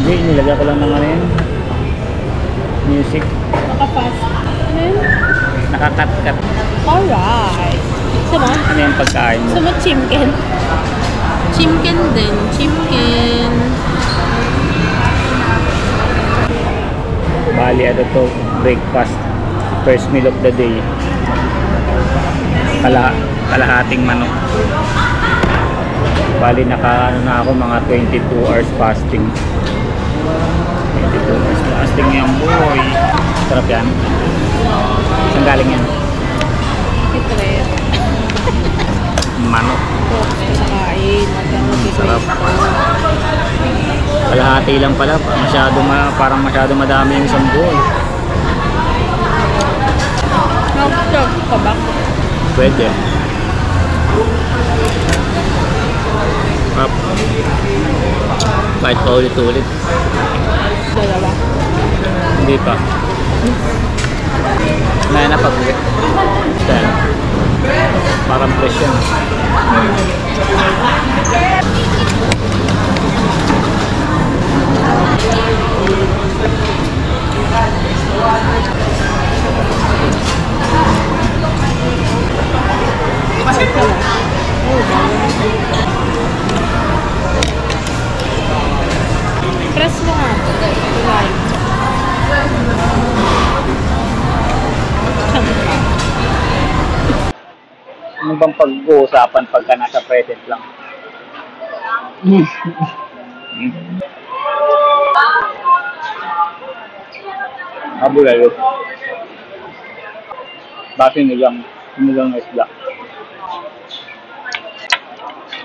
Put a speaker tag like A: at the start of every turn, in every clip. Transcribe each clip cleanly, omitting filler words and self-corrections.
A: Hindi, nilagyan ko lang ng ano yun. Music.
B: Naka-fast. Ano yun?
A: Nakakat-kat.
B: Alright. Sama?
A: Ano yung pagkain mo?
B: Sama chimken. Chimken din. Chimken.
A: Bali, ano to? Breakfast. First meal of the day. Kalahating manok. Bali, naka ano na ako, mga 22 hours fasting. 22 hours fasting yan, boy. Sarap yan. Saan galing yan?
B: Kitre.
A: Manok.
B: Okay, nakain.
A: Sarap. Kalahati lang pala. Parang masyado madami yung isang buo.
B: Nag-serve ka ba?
A: Pwede. Up. Kahit pa ulit-ulit.
B: Dalawa.
A: Hindi pa. May na pag-uwi. Parang fresh yan.
B: Press mo nga.
A: Ano bang pag-uusapan pagka nasa present lang? Abulalo. Bakit nilang na isda?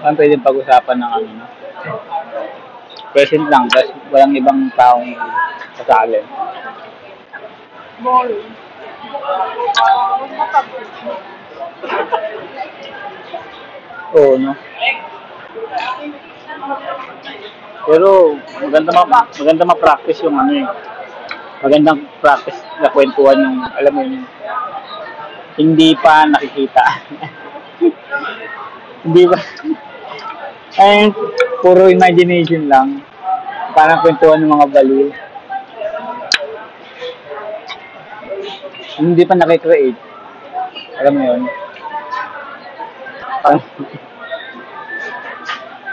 A: Ang pwedeng pag-usapan ng ano, no? Present lang, kasi walang ibang taong kasali.
B: Boring.
A: Oo, no? Pero maganda ma-practice yung ano eh. Magandang practice na kwentuhan yung, alam mo yun, hindi pa nakikita. Hindi ba? Ay, puro imagination lang. Parang kwentuhan ng mga baliw. Hindi pa nakikreate. Alam mo yun?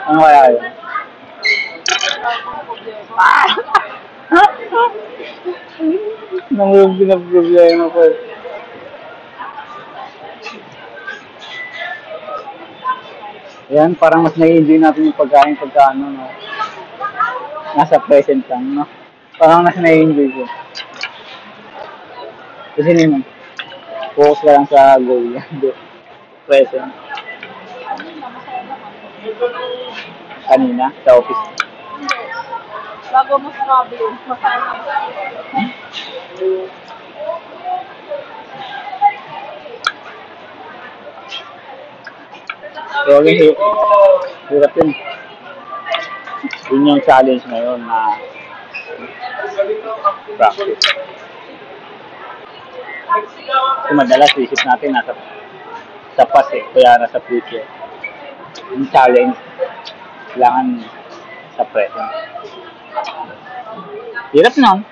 A: Ano kaya yun? Nang pinaproblema ko. Yan, parang mas nai-enjoy natin yung pagkain pagka ano, no? Nasa present lang, no? Parang mas nai-enjoy ko. Kasi naman, focus ka lang sa goal. Present. Kanina, sa office.
B: Bago mo sinabi yun, masaya.
A: So, hirap yun. Yun yung challenge ngayon na practice. Kasi madalas isip natin nasa sa past eh, kaya nasa future. Yung challenge, kailangan sa present. Hirap nun.